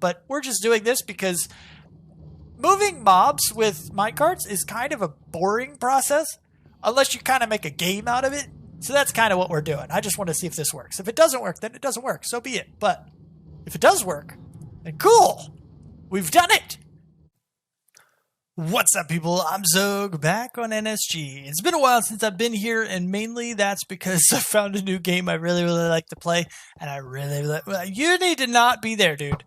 but we're just doing this because moving mobs with minecarts is kind of a boring process unless you kind of make a game out of it. So that's kind of what we're doing. I just want to see if this works. If it doesn't work, then it doesn't work. So be it. But if it does work, then cool. We've done it. What's up, people? I'm Xogue, back on NSG. It's been a while since I've been here, and mainly that's because I found a new game I really like to play, and I really you need to not be there, dude.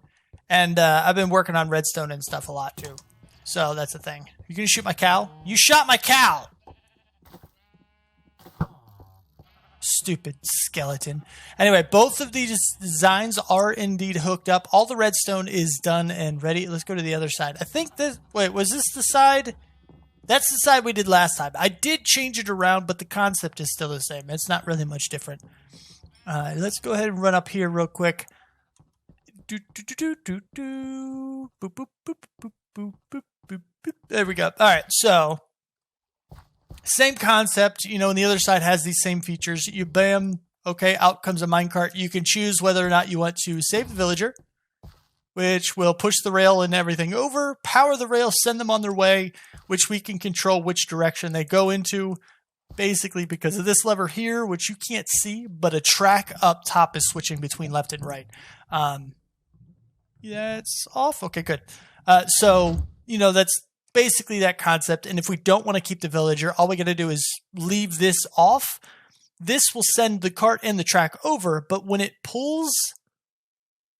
And I've been working on Redstone and stuff a lot, too. So that's the thing. You gonna shoot my cow? You shot my cow! Stupid skeleton. Anyway, both of these designs are indeed hooked up. All the redstone is done and ready. Let's go to the other side. I think this... Wait, was this the side? That's the side we did last time. I did change it around, but the concept is still the same. It's not really much different. Let's go ahead and run up here real quick. Boop, boop, boop, boop, boop, boop, boop, boop. There we go. All right, so... Same concept, you know, and the other side has these same features. You bam, okay, out comes a minecart. You can choose whether or not you want to save the villager, which will push the rail and everything over, power the rail, send them on their way, which we can control which direction they go into, basically because of this lever here, which you can't see, but a track up top is switching between left and right. Yeah, it's off. Okay, good. So, you know, that's basically that concept. And if we don't want to keep the villager, all we got to do is leave this off. This will send the cart and the track over, but when it pulls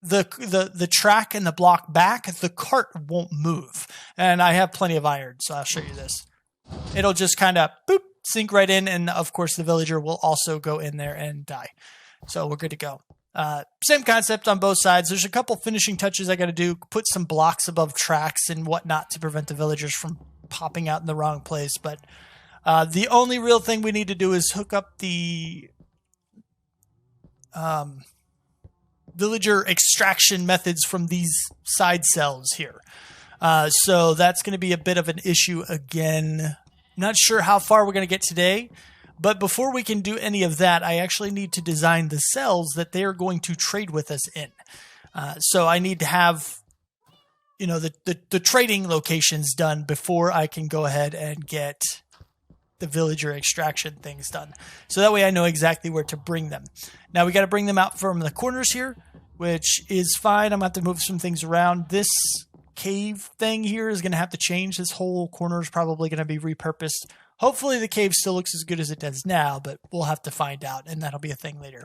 the track and the block back, the cart won't move. And I have plenty of iron, so I'll show you this. It'll just kind of boop, sink right in, and of course the villager will also go in there and die. So we're good to go. Same concept on both sides. There's a couple finishing touches I got to do. Put some blocks above tracks and whatnot to prevent the villagers from popping out in the wrong place. But the only real thing we need to do is hook up the villager extraction methods from these side cells here. So that's going to be a bit of an issue again. Not sure how far we're going to get today. But before we can do any of that, I actually need to design the cells that they are going to trade with us in. So I need to have, you know, the trading locations done before I can go ahead and get the villager extraction things done. So that way I know exactly where to bring them. Now we got to bring them out from the corners here, which is fine. I'm going to have to move some things around. This cave thing here is going to have to change. This whole corner is probably going to be repurposed. Hopefully the cave still looks as good as it does now, but we'll have to find out, and that'll be a thing later.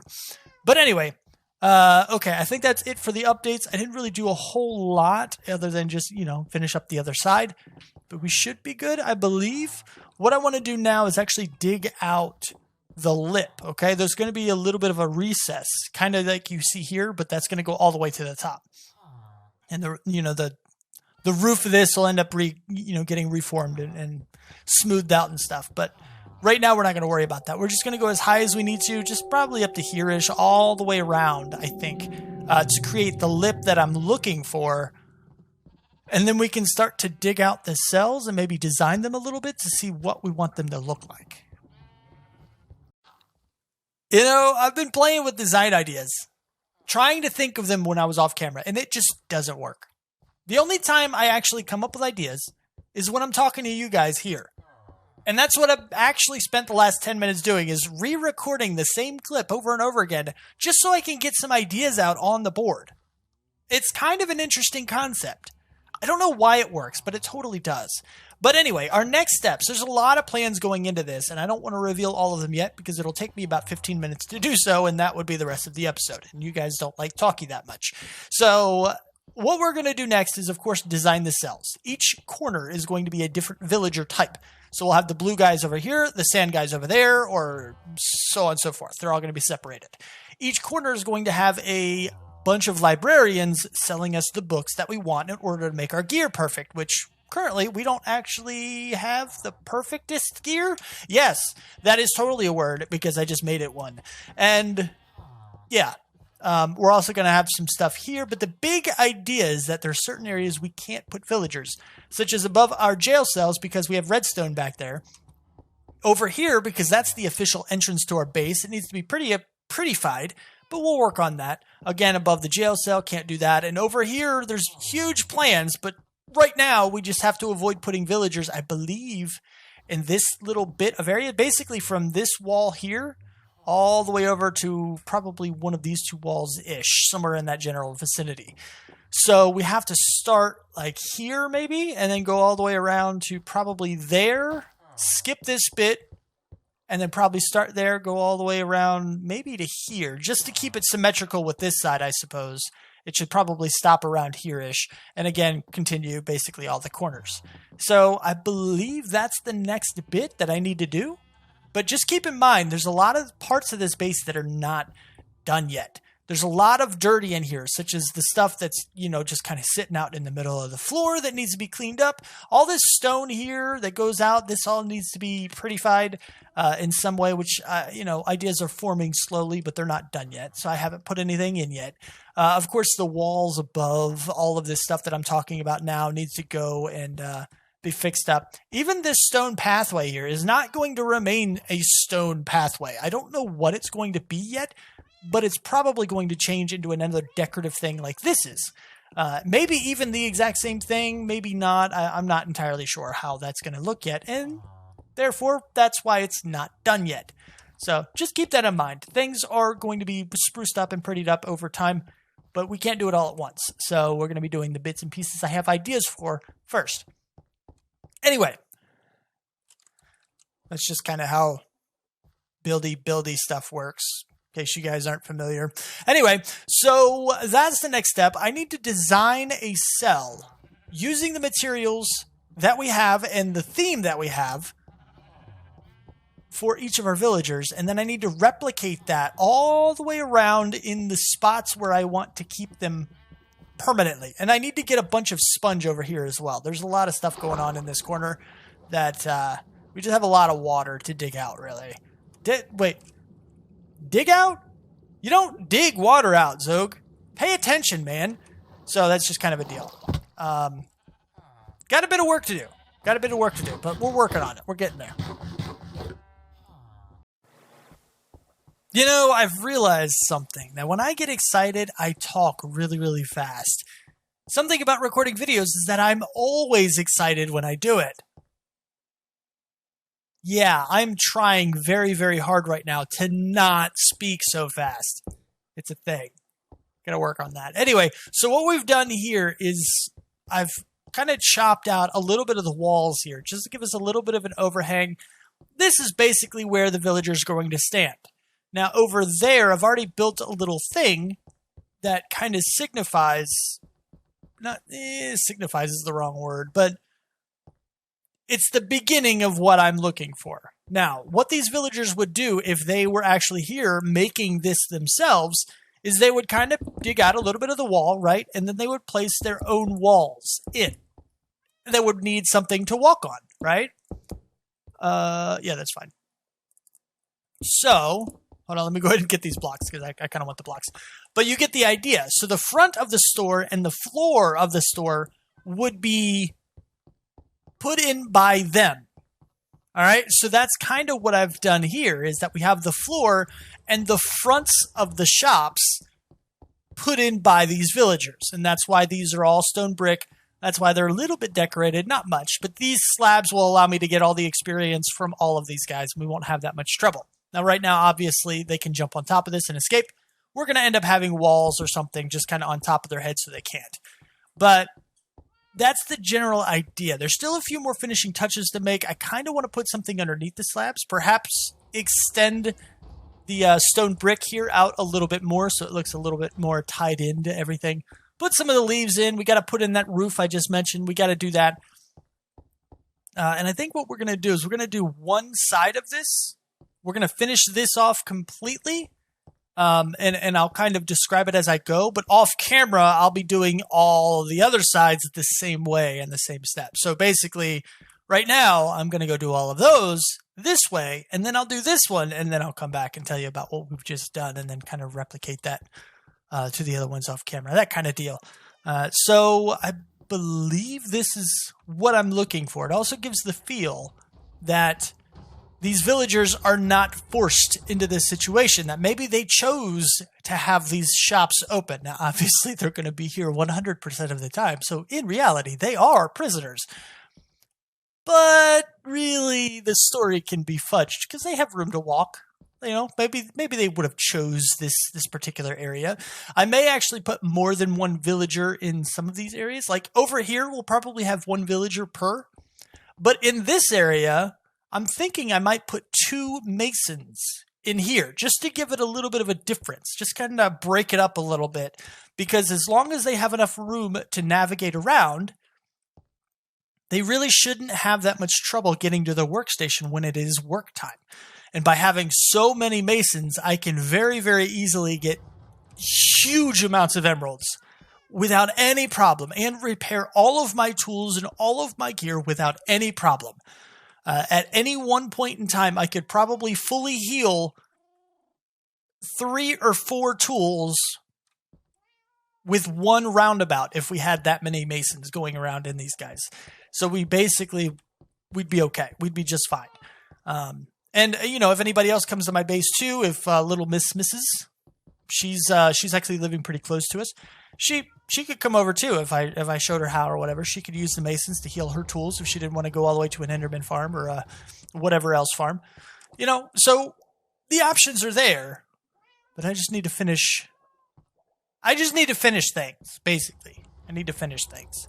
But anyway, okay, I think that's it for the updates. I didn't really do a whole lot other than just, you know, finish up the other side. But we should be good, I believe. What I want to do now is actually dig out the lip, okay? There's going to be a little bit of a recess, kind of like you see here, but that's going to go all the way to the top. And, the roof of this will end up getting reformed and smoothed out and stuff. But right now we're not going to worry about that. We're just going to go as high as we need to, just probably up to here-ish, all the way around, I think, to create the lip that I'm looking for. And then we can start to dig out the cells and maybe design them a little bit to see what we want them to look like. You know, I've been playing with design ideas, trying to think of them when I was off camera, and it just doesn't work. The only time I actually come up with ideas is when I'm talking to you guys here. And that's what I've actually spent the last 10 minutes doing, is re-recording the same clip over and over again, just so I can get some ideas out on the board. It's kind of an interesting concept. I don't know why it works, but it totally does. But anyway, our next steps, there's a lot of plans going into this, and I don't want to reveal all of them yet because it'll take me about 15 minutes to do so, and that would be the rest of the episode. And you guys don't like talking that much. So what we're going to do next is, of course, design the cells. Each corner is going to be a different villager type. So we'll have the blue guys over here, the sand guys over there, or so on and so forth. They're all going to be separated. Each corner is going to have a bunch of librarians selling us the books that we want in order to make our gear perfect, which currently we don't actually have the perfectest gear. Yes, that is totally a word because I just made it one. And yeah. We're also going to have some stuff here, but the big idea is that there are certain areas we can't put villagers, such as above our jail cells because we have redstone back there. Over here, because that's the official entrance to our base, it needs to be prettified, but we'll work on that. Again, above the jail cell, can't do that. And over here, there's huge plans, but right now, we just have to avoid putting villagers, I believe, in this little bit of area, basically from this wall here all the way over to probably one of these two walls-ish, somewhere in that general vicinity. So we have to start like here maybe, and then go all the way around to probably there, skip this bit, and then probably start there, go all the way around maybe to here, just to keep it symmetrical with this side, I suppose. It should probably stop around here-ish, and again, continue basically all the corners. So I believe that's the next bit that I need to do. But just keep in mind, there's a lot of parts of this base that are not done yet. There's a lot of dirty in here, such as the stuff that's, just kind of sitting out in the middle of the floor that needs to be cleaned up. All this stone here that goes out, this all needs to be prettified in some way, which, ideas are forming slowly, but they're not done yet. So I haven't put anything in yet. Of course, the walls above all of this stuff that I'm talking about now needs to go and be fixed up. Even this stone pathway here is not going to remain a stone pathway. I don't know what it's going to be yet, but it's probably going to change into another decorative thing like this is. Maybe even the exact same thing, maybe not. I'm not entirely sure how that's going to look yet, and therefore, that's why it's not done yet. So just keep that in mind. Things are going to be spruced up and prettied up over time, but we can't do it all at once. So we're going to be doing the bits and pieces I have ideas for first. Anyway, that's just kind of how buildy stuff works, in case you guys aren't familiar. Anyway, so that's the next step. I need to design a cell using the materials that we have and the theme that we have for each of our villagers, and then I need to replicate that all the way around in the spots where I want to keep them permanently. And I need to get a bunch of sponge over here as well. There's a lot of stuff going on in this corner that we just have a lot of water to dig out, really. Wait. Dig out? You don't dig water out, Xogue. Pay attention, man. So that's just kind of a deal. Got a bit of work to do. But we're working on it. We're getting there. I've realized something. That when I get excited, I talk really, really fast. Something about recording videos is that I'm always excited when I do it. Yeah, I'm trying very, very hard right now to not speak so fast. It's a thing. Gotta work on that. Anyway, so what we've done here is I've kind of chopped out a little bit of the walls here, just to give us a little bit of an overhang. This is basically where the villagers are going to stand. Now, over there, I've already built a little thing that kind of signifies, signifies is the wrong word, but it's the beginning of what I'm looking for. Now, what these villagers would do if they were actually here making this themselves is they would kind of dig out a little bit of the wall, right? And then they would place their own walls in. And they would need something to walk on, right? Yeah, that's fine. So, hold on, let me go ahead and get these blocks because I kind of want the blocks. But you get the idea. So the front of the store and the floor of the store would be put in by them. All right, so that's kind of what I've done here is that we have the floor and the fronts of the shops put in by these villagers. And that's why these are all stone brick. That's why they're a little bit decorated, not much. But these slabs will allow me to get all the experience from all of these guys. And we won't have that much trouble. Now, right now, obviously, they can jump on top of this and escape. We're going to end up having walls or something just kind of on top of their heads so they can't. But that's the general idea. There's still a few more finishing touches to make. I kind of want to put something underneath the slabs. Perhaps extend the stone brick here out a little bit more so it looks a little bit more tied into everything. Put some of the leaves in. We got to put in that roof I just mentioned. We got to do that. And I think what we're going to do is we're going to do one side of this. We're going to finish this off completely. And I'll kind of describe it as I go, but off camera, I'll be doing all the other sides the same way and the same steps. So basically, right now, I'm going to go do all of those this way, and then I'll do this one, and then I'll come back and tell you about what we've just done, and then kind of replicate that to the other ones off camera, that kind of deal. So I believe this is what I'm looking for. It also gives the feel that these villagers are not forced into this situation, that maybe they chose to have these shops open. Now, obviously, they're going to be here 100% of the time, so in reality, they are prisoners. But really, the story can be fudged because they have room to walk. You know, maybe they would have chose this particular area. I may actually put more than one villager in some of these areas. Like over here, we'll probably have one villager per. But in this area, I'm thinking I might put 2 masons in here just to give it a little bit of a difference. Just kind of break it up a little bit. Because as long as they have enough room to navigate around, they really shouldn't have that much trouble getting to their workstation when it is work time. And by having so many masons, I can very, very easily get huge amounts of emeralds without any problem and repair all of my tools and all of my gear without any problem. At any one point in time, I could probably fully heal 3 or 4 tools with 1 roundabout if we had that many masons going around in these guys. So we'd be okay. We'd be just fine. And, you know, if anybody else comes to my base too, if little Miss Mrs., she's actually living pretty close to us. She could come over too if I showed her how or whatever. She could use the masons to heal her tools if she didn't want to go all the way to an Enderman farm or whatever else farm. You know, so the options are there, but I just need to finish. I just need to finish things, basically. I need to finish things.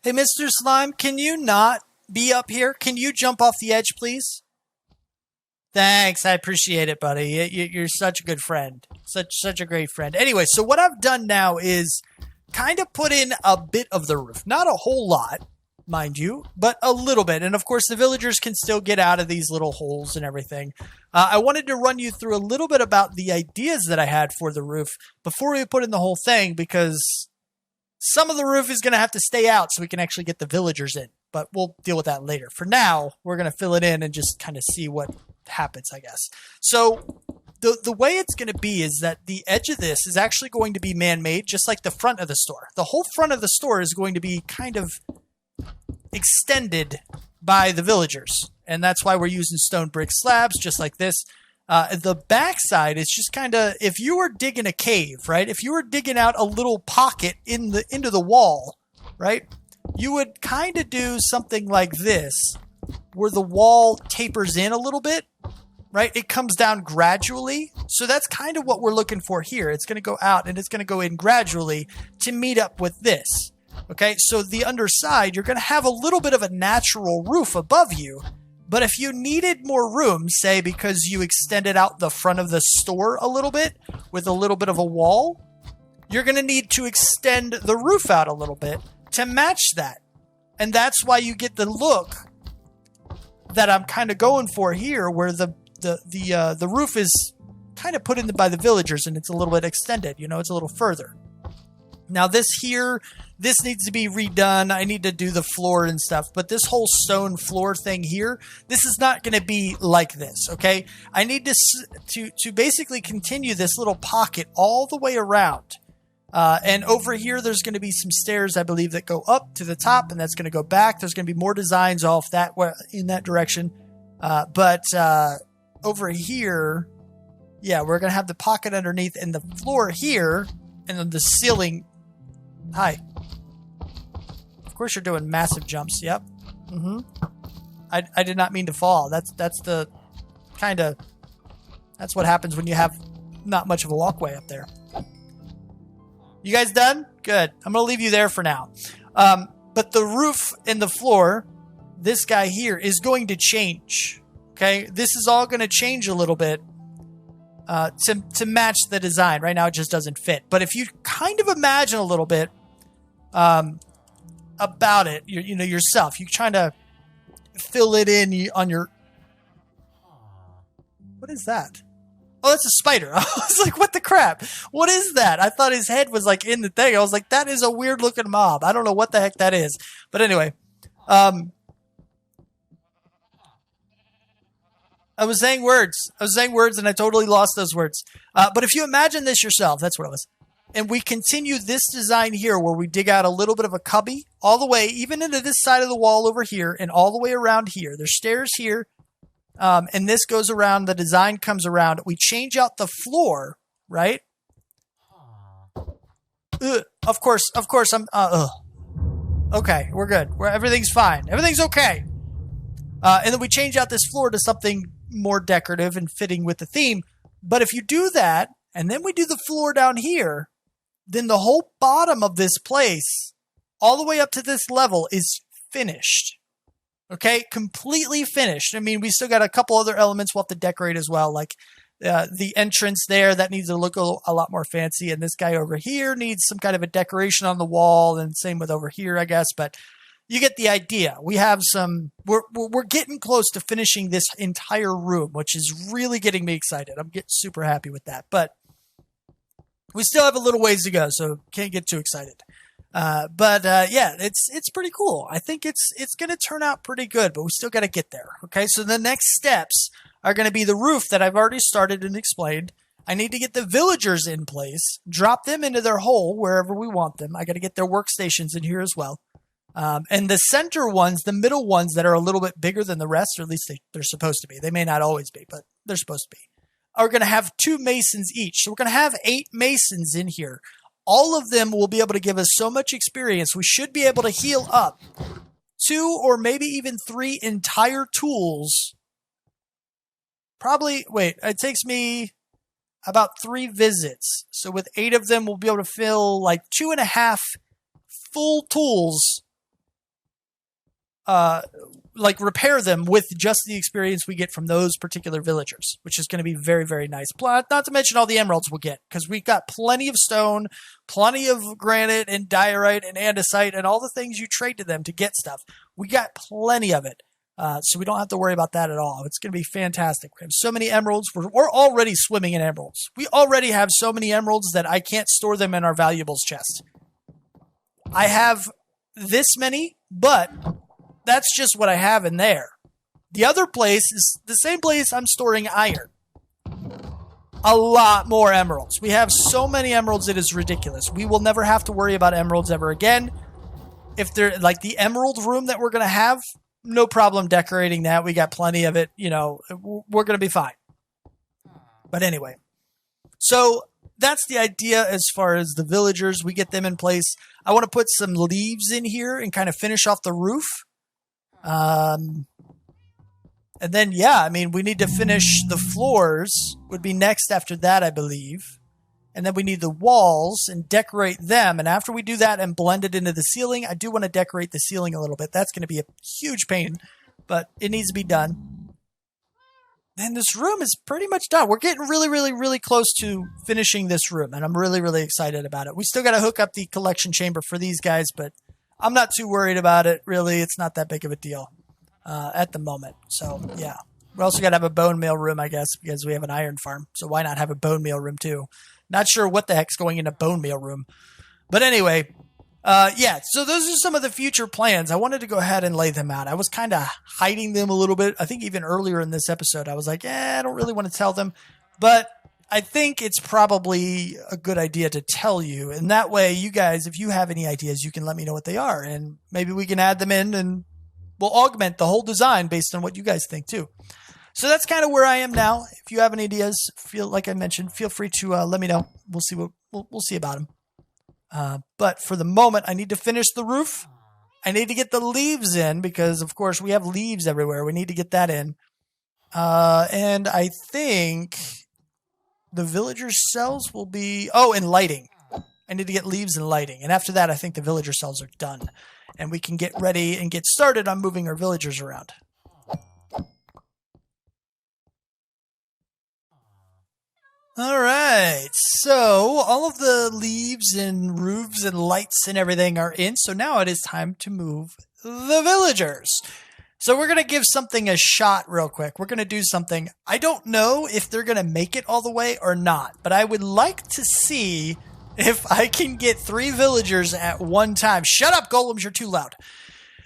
Hey, Mr. Slime, can you not be up here? Can you jump off the edge, please? Thanks, I appreciate it, buddy. You're such a good friend. Such a great friend. Anyway, so what I've done now is kind of put in a bit of the roof. Not a whole lot, mind you, but a little bit. And of course, the villagers can still get out of these little holes and everything. I wanted to run you through a little bit about the ideas that I had for the roof before we put in the whole thing, because some of the roof is going to have to stay out so we can actually get the villagers in. But we'll deal with that later. For now, we're going to fill it in and just kind of see what happens, I guess. So the way it's going to be is that the edge of this is actually going to be man-made, just like the front of the store. The whole front of the store is going to be kind of extended by the villagers. And that's why we're using stone brick slabs, just like this. The back side is just kind of, if you were digging a cave, right? If you were digging out a little pocket into the wall, right? You would kind of do something like this, where the wall tapers in a little bit, right? It comes down gradually. So that's kind of what we're looking for here. It's going to go out and it's going to go in gradually to meet up with this. Okay, so the underside, you're going to have a little bit of a natural roof above you. But if you needed more room, say because you extended out the front of the store a little bit with a little bit of a wall, you're going to need to extend the roof out a little bit to match that. And that's why you get the look that I'm kind of going for here, where the roof is kind of put in by the villagers and it's a little bit extended, you know, it's a little further. Now this here, this needs to be redone. I need to do the floor and stuff, but this whole stone floor thing here, this is not going to be like this, okay? I need to basically continue this little pocket all the way around. And over here, there's going to be some stairs, I believe, that go up to the top, and that's going to go back. There's going to be more designs off that way, in that direction. But over here, yeah, we're going to have the pocket underneath and the floor here, and then the ceiling. Hi. Of course, you're doing massive jumps. Yep. I did not mean to fall. That's the kind of, that's what happens when you have not much of a walkway up there. You guys done? Good. I'm going to leave you there for now. But the roof and the floor, this guy here, is going to change. Okay? This is all going to change a little bit to match the design. Right now, it just doesn't fit. But if you kind of imagine a little bit about it, you know, yourself, you trying to fill it in on your... What is that? Oh, that's a spider. I was like, what the crap? What is that? I thought his head was like in the thing. I was like, that is a weird looking mob. I don't know what the heck that is. But anyway, I was saying words. And I totally lost those words. But if you imagine this yourself, that's what it was. and we continue this design here where we dig out a little bit of a cubby all the way, even into this side of the wall over here and all the way around here. There's stairs here, and this goes around. The design comes around. We change out the floor, right? Of course, I'm, okay, we're good. Everything's fine. Everything's okay. And then we change out this floor to something more decorative and fitting with the theme. But if you do that, and then we do the floor down here, then the whole bottom of this place, all the way up to this level, is finished. Okay? Completely finished. I mean, we still got a couple other elements we'll have to decorate as well, like the entrance there, that needs to look a lot more fancy. And this guy over here needs some kind of a decoration on the wall, and same with over here, I guess. But you get the idea. We have some, we're getting close to finishing this entire room, which is really getting me excited. I'm getting super happy with that. But we still have a little ways to go, so can't get too excited. Yeah, it's pretty cool. I think it's going to turn out pretty good, but we still got to get there. Okay, so the next steps are going to be the roof that I've already started and explained. I need to get the villagers in place, drop them into their hole wherever we want them. I got to get their workstations in here as well. And the center ones, the middle ones that are a little bit bigger than the rest, or at least they're supposed to be. They may not always be, but they're supposed to be. Are going to have 2 masons each. So we're going to have 8 masons in here. All of them will be able to give us so much experience. We should be able to heal up 2 or maybe even 3 entire tools. Probably, wait, it takes me about 3 visits. So with 8 of them, we'll be able to fill like 2.5 full tools, like repair them with just the experience we get from those particular villagers, which is going to be very, very nice. Not to mention all the emeralds we'll get, because we've got plenty of stone, plenty of granite and diorite and andesite and all the things you trade to them to get stuff. We got plenty of it. So we don't have to worry about that at all. It's going to be fantastic. We have so many emeralds. We're already swimming in emeralds. We already have so many emeralds that I can't store them in our valuables chest. I have this many, but that's just what I have in there. The other place is the same place I'm storing iron. A lot more emeralds. We have so many emeralds, it is ridiculous. We will never have to worry about emeralds ever again. If they're like the emerald room that we're going to have, no problem decorating that. We got plenty of it. You know, we're going to be fine. But anyway, so that's the idea as far as the villagers. We get them in place. I want to put some leaves in here and kind of finish off the roof. And then, yeah, I mean, we need to finish the floors would be next after that, I believe. And then we need the walls and decorate them. And after we do that and blend it into the ceiling, I do want to decorate the ceiling a little bit. That's going to be a huge pain, but it needs to be done. And this room is pretty much done. We're getting really, really, really close to finishing this room, and I'm really, really excited about it. We still got to hook up the collection chamber for these guys, but I'm not too worried about it, really. It's not that big of a deal at the moment. So, yeah. We also got to have a bone meal room, I guess, because we have an iron farm. So why not have a bone meal room, too? Not sure what the heck's going in a bone meal room. But anyway, yeah, so those are some of the future plans. I wanted to go ahead and lay them out. I was kind of hiding them a little bit. I think even earlier in this episode, I was like, I don't really want to tell them. But I think it's probably a good idea to tell you. And that way, you guys, if you have any ideas, you can let me know what they are. And maybe we can add them in and we'll augment the whole design based on what you guys think, too. So that's kind of where I am now. If you have any ideas, like I mentioned, feel free to let me know. We'll see we'll see about them. But for the moment, I need to finish the roof. I need to get the leaves in because, of course, we have leaves everywhere. We need to get that in. And I think the villagers' cells will be... Oh, and lighting. I need to get leaves and lighting. And after that, I think the villager cells are done. And we can get ready and get started on moving our villagers around. All right, so all of the leaves and roofs and lights and everything are in. So now it is time to move the villagers. So we're going to give something a shot real quick. We're going to do something. I don't know if they're going to make it all the way or not, but I would like to see if I can get 3 villagers at one time. Shut up, golems, you're too loud.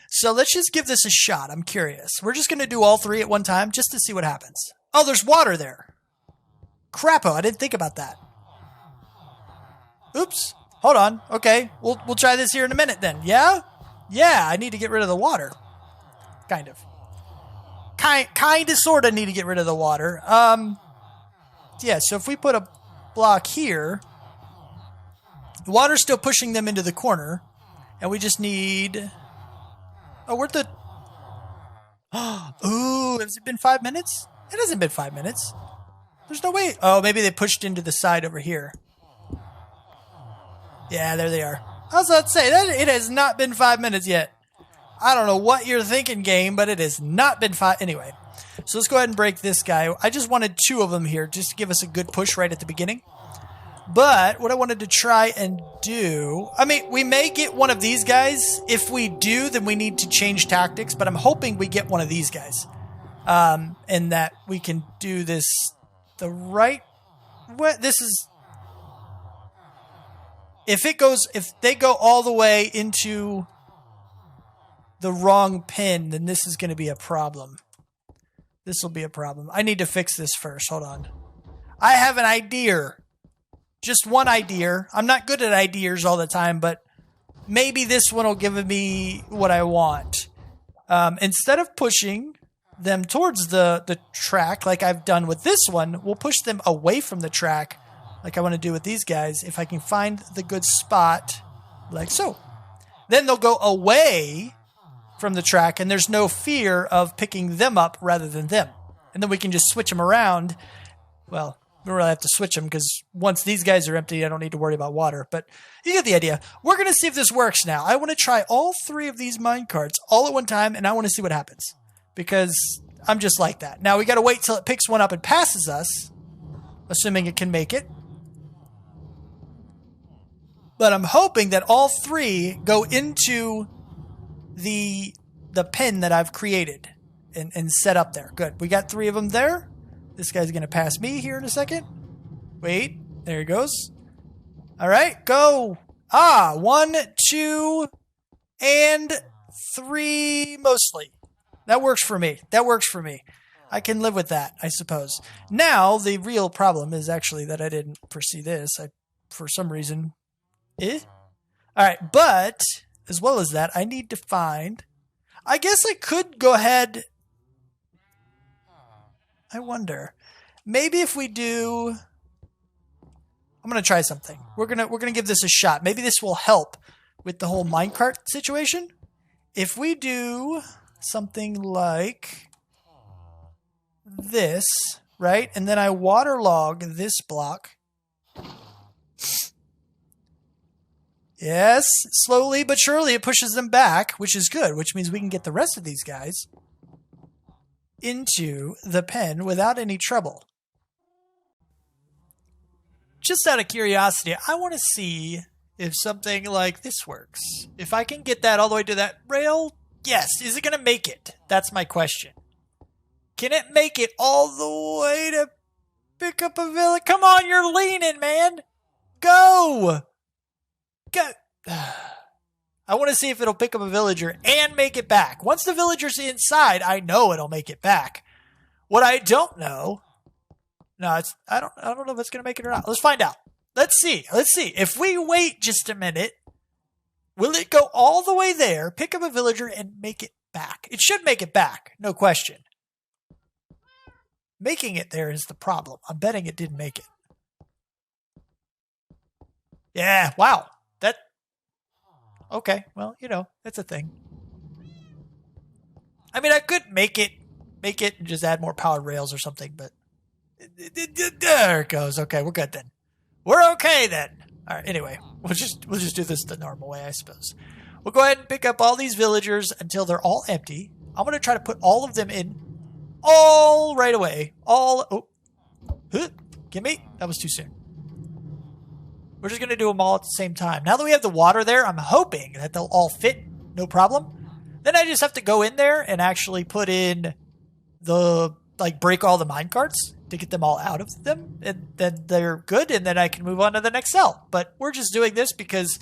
So let's just give this a shot. I'm curious. We're just going to do all 3 at one time just to see what happens. Oh, there's water there. Crapo, I didn't think about that. Oops. Hold on. Okay. We'll try this here in a minute then. Yeah? Yeah, I need to get rid of the water. Kind of. Kind of, sort of need to get rid of the water. Yeah, so if we put a block here, the water's still pushing them into the corner, and we just need... Oh, where'd the... Ooh, has it been 5 minutes? It hasn't been 5 minutes. There's no way... Oh, maybe they pushed into the side over here. Yeah, there they are. I was about to say, that it has not been 5 minutes yet. I don't know what you're thinking, game, but it has not been 5... Anyway, so let's go ahead and break this guy. I just wanted 2 of them here, just to give us a good push right at the beginning. But what I wanted to try and do... I mean, we may get one of these guys. If we do, then we need to change tactics, but I'm hoping we get one of these guys. And that we can do this the right way. This is... If they go all the way into the wrong pin, then this is going to be a problem. This will be a problem. I need to fix this first. Hold on. I have an idea. Just one idea. I'm not good at ideas all the time, but maybe this one will give me what I want. Instead of pushing them towards the track like I've done with this one, we'll push them away from the track like I want to do with these guys, if I can find the good spot, like so. Then they'll go away from the track, and there's no fear of picking them up rather than them. And then we can just switch them around. Well, we don't really have to switch them, because once these guys are empty, I don't need to worry about water. But you get the idea. We're going to see if this works now. I want to try all 3 of these minecarts all at one time, and I want to see what happens. Because I'm just like that. Now, we got to wait till it picks one up and passes us, assuming it can make it. But I'm hoping that all 3 go into the pin that I've created and set up there. Good. We got 3 of them there. This guy's going to pass me here in a second. Wait. There he goes. All right. Go. 1, 2, and 3 mostly. That works for me. That works for me. I can live with that, I suppose. Now, the real problem is actually that I didn't foresee this. For some reason... All right, but as well as that, I need to find... I guess I could go ahead... I wonder. Maybe if we do... I'm going to try something. We're gonna give this a shot. Maybe this will help with the whole minecart situation. If we do something like this, right? And then I waterlog this block... Yes, slowly but surely it pushes them back, which is good, which means we can get the rest of these guys into the pen without any trouble. Just out of curiosity, I want to see if something like this works. If I can get that all the way to that rail, yes. Is it going to make it? That's my question. Can it make it all the way to pick up a village? Come on, you're leaning, man. Go! I want to see if it'll pick up a villager and make it back. Once the villager's inside, I know it'll make it back. What I don't know... No, I don't know if it's going to make it or not. Let's find out. Let's see. If we wait just a minute, will it go all the way there, pick up a villager, and make it back? It should make it back, no question. Making it there is the problem. I'm betting it didn't make it. Yeah, wow. Okay, well, that's a thing. I mean, I could make it and just add more powered rails or something, but there it goes. Okay, we're good then. We're okay then. All right, anyway, we'll just do this the normal way, I suppose. We'll go ahead and pick up all these villagers until they're all empty. I'm going to try to put all of them in all right away. Gimme. That was too soon. We're just going to do them all at the same time. Now that we have the water there, I'm hoping that they'll all fit, no problem. Then I just have to go in there and actually put in break all the minecarts to get them all out of them. And then they're good, and then I can move on to the next cell. But we're just doing this because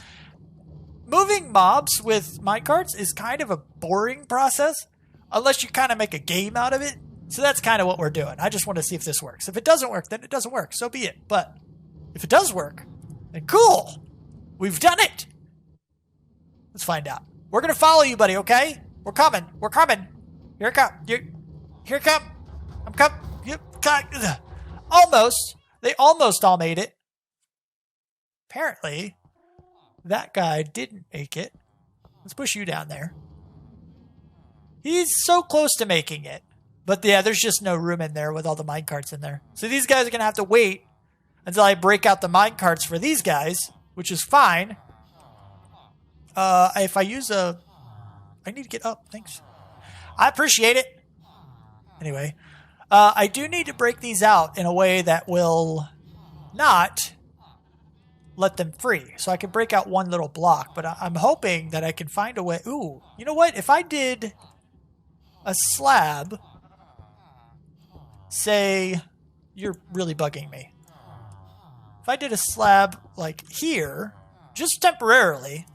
moving mobs with minecarts is kind of a boring process, unless you kind of make a game out of it. So that's kind of what we're doing. I just want to see if this works. If it doesn't work, then it doesn't work. So be it. But if it does work, And cool! We've done it! Let's find out. We're gonna follow you, buddy, okay? We're coming. We're coming. Here it come. Here it come. I'm coming. Almost. They almost all made it. Apparently, that guy didn't make it. Let's push you down there. He's so close to making it. But yeah, there's just no room in there with all the minecarts in there. So these guys are going to have to wait until I break out the minecarts for these guys, which is fine. If I use a... I need to get up. Thanks. I appreciate it. Anyway, I do need to break these out in a way that will not let them free. So I can break out one little block, but I'm hoping that I can find a way. Ooh, you know what? If I did a slab, say, you're really bugging me. If I did a slab like here, just temporarily,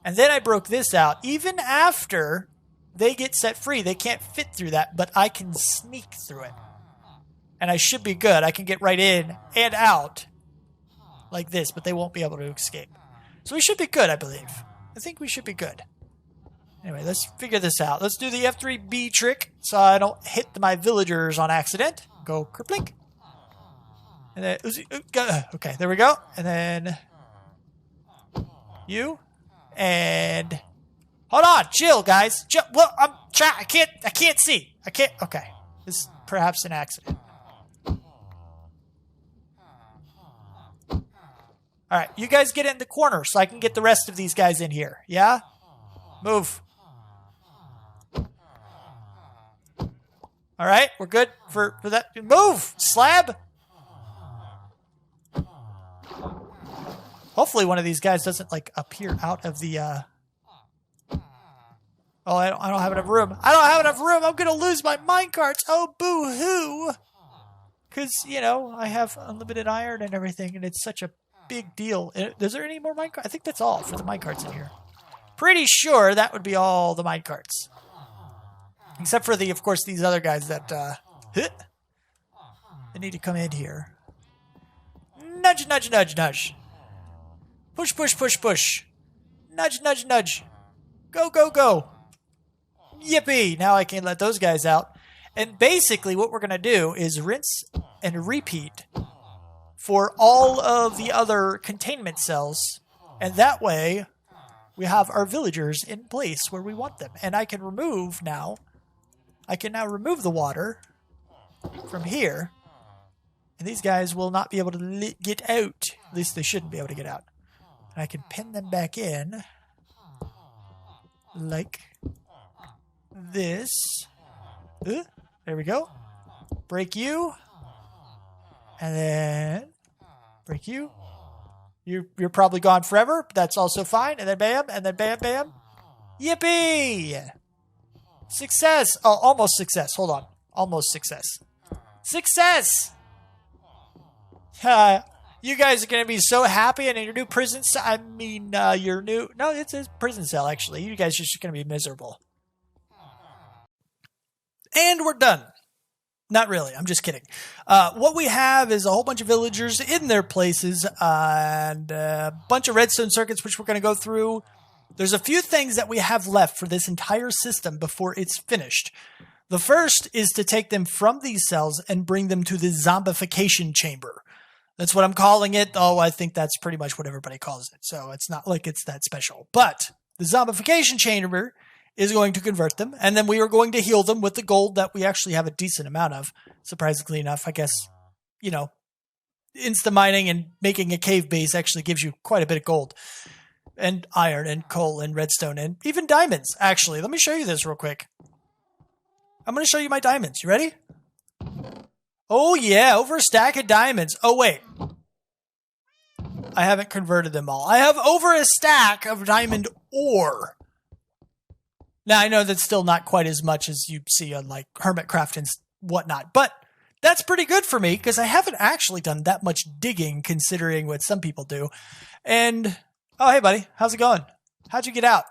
and then I broke this out, even after they get set free, they can't fit through that, but I can sneak through it. And I should be good. I can get right in and out like this, but they won't be able to escape. So we should be good, I believe. I think we should be good. Anyway, let's figure this out. Let's do the F3B trick so I don't hit my villagers on accident. Go kerplink. And then, okay, there we go. And then you and hold on, chill, guys. Chill. Well, I'm trying. I can't see. I can't. Okay, this is perhaps an accident. All right, you guys get in the corner so I can get the rest of these guys in here. Yeah? Move. All right, we're good for that. Move, slab. Hopefully one of these guys doesn't, like, appear out of the, Oh, I don't have enough room. I don't have enough room. I'm going to lose my minecarts. Oh, boo-hoo. Because, you know, I have unlimited iron and everything, and it's such a big deal. Is there any more minecarts? I think that's all for the minecarts in here. Pretty sure that would be all the minecarts. Except for of course, these other guys that, they need to come in here. Nudge, nudge, nudge, nudge. Push, push, push, push. Nudge, nudge, nudge. Go, go, go. Yippee! Now I can let those guys out. And basically what we're going to do is rinse and repeat for all of the other containment cells. And that way we have our villagers in place where we want them. And I can remove now. I can now remove the water from here. And these guys will not be able to get out. At least they shouldn't be able to get out. And I can pin them back in. Like this. There we go. Break you. And then break you. You're probably gone forever, but that's also fine. And then bam, and then bam, bam. Yippee! Success! Oh, almost success. Hold on. Almost success. Success! You guys are going to be so happy in your new prison cell. I mean, your new... No, it's a prison cell, actually. You guys are just going to be miserable. And we're done. Not really. I'm just kidding. What we have is a whole bunch of villagers in their places and a bunch of redstone circuits, which we're going to go through. There's a few things that we have left for this entire system before it's finished. The first is to take them from these cells and bring them to the Zombification Chamber. That's what I'm calling it. Oh, I think that's pretty much what everybody calls it. So it's not like it's that special. But the Zombification Chamber is going to convert them, and then we are going to heal them with the gold that we actually have a decent amount of. Surprisingly enough, I guess, you know, insta-mining and making a cave base actually gives you quite a bit of gold. And iron and coal and redstone and even diamonds, actually. Let me show you this real quick. I'm going to show you my diamonds. You ready? Oh, yeah, over a stack of diamonds. Oh, wait. I haven't converted them all. I have over a stack of diamond ore. Now, I know that's still not quite as much as you see on, like, Hermitcraft and whatnot, but that's pretty good for me because I haven't actually done that much digging considering what some people do. And, oh, hey, buddy. How's it going? How'd you get out?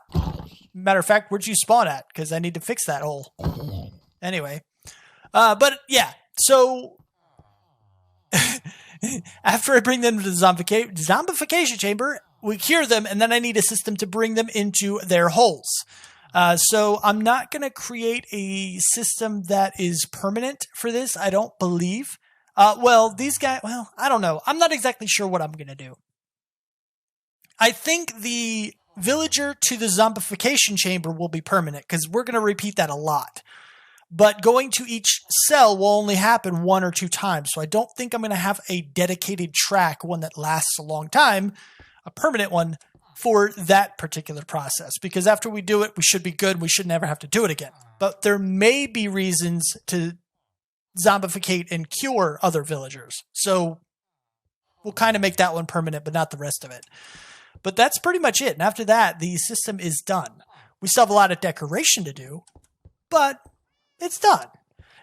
Matter of fact, where'd you spawn at? Because I need to fix that hole. Anyway. But, yeah. So, after I bring them to the Zombification Chamber, we cure them, and then I need a system to bring them into their holes. So I'm not going to create a system that is permanent for this, I don't believe. These guys, I don't know. I'm not exactly sure what I'm going to do. I think the villager to the Zombification Chamber will be permanent because we're going to repeat that a lot. But going to each cell will only happen 1 or 2 times. So I don't think I'm going to have a dedicated track, one that lasts a long time, a permanent one for that particular process. Because after we do it, we should be good. We should never have to do it again. But there may be reasons to zombificate and cure other villagers. So we'll kind of make that one permanent, but not the rest of it. But that's pretty much it. And after that, the system is done. We still have a lot of decoration to do, but it's done.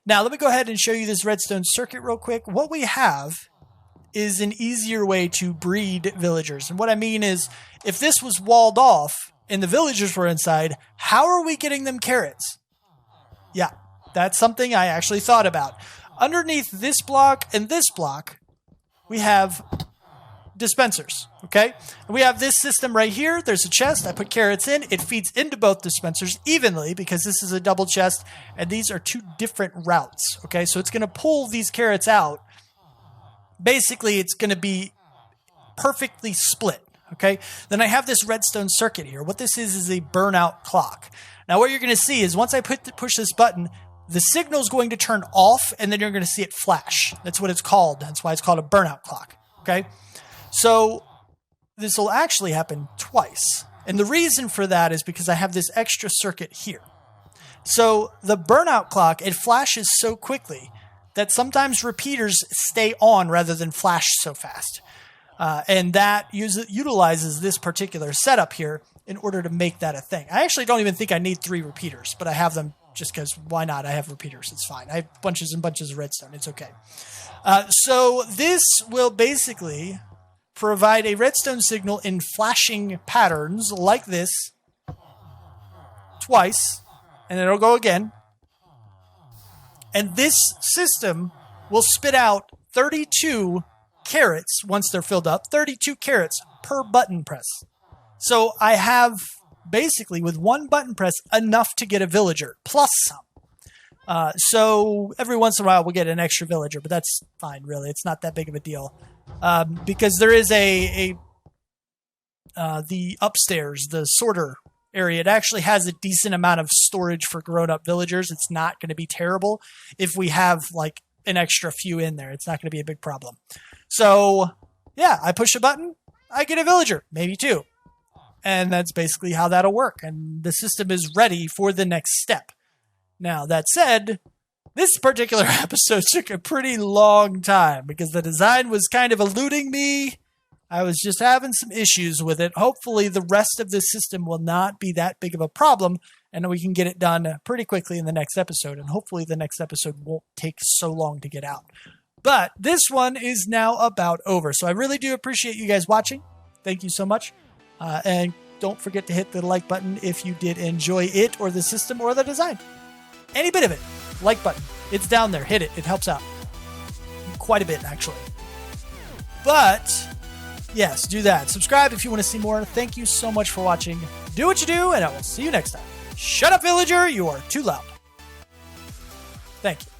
Now, let me go ahead and show you this Redstone Circuit real quick. What we have is an easier way to breed villagers. And what I mean is, if this was walled off and the villagers were inside, how are we getting them carrots? Yeah, that's something I actually thought about. Underneath this block and this block, we have dispensers, okay? And we have this system right here. There's a chest. I put carrots in. It feeds into both dispensers evenly because this is a double chest, and these are 2 different routes, okay? So it's going to pull these carrots out. Basically, it's going to be perfectly split, okay? Then I have this Redstone Circuit here. What this is a Burnout Clock. Now, what you're going to see is once I push this button, the signal is going to turn off, and then you're going to see it flash. That's what it's called. That's why it's called a Burnout Clock, okay? So this will actually happen twice. And the reason for that is because I have this extra circuit here. So the Burnout Clock, it flashes so quickly that sometimes repeaters stay on rather than flash so fast. And that utilizes this particular setup here in order to make that a thing. I actually don't even think I need 3 repeaters, but I have them just because why not? I have repeaters. It's fine. I have bunches and bunches of redstone. It's okay. So this will basically provide a redstone signal in flashing patterns like this twice, and it'll go again. And this system will spit out 32 carrots once they're filled up, 32 carrots per button press. So I have basically with 1 button press enough to get a villager plus some. So every once in a while we'll get an extra villager, but that's fine, really. It's not that big of a deal. Because there is the upstairs, the sorter area, it actually has a decent amount of storage for grown-up villagers. It's not going to be terrible if we have like an extra few in there. It's not going to be a big problem. So yeah, I push a button, I get a villager, maybe 2. And that's basically how that'll work. And the system is ready for the next step. Now, that said, this particular episode took a pretty long time because the design was kind of eluding me. I was just having some issues with it. Hopefully, the rest of this system will not be that big of a problem, and we can get it done pretty quickly in the next episode. And hopefully, the next episode won't take so long to get out. But this one is now about over. So I really do appreciate you guys watching. Thank you so much. And don't forget to hit the like button if you did enjoy it or the system or the design. Any bit of it. Like button. It's down there. Hit it. It helps out. Quite a bit, actually. But, yes, do that. Subscribe if you want to see more. Thank you so much for watching. Do what you do, and I will see you next time. Shut up, villager. You are too loud. Thank you.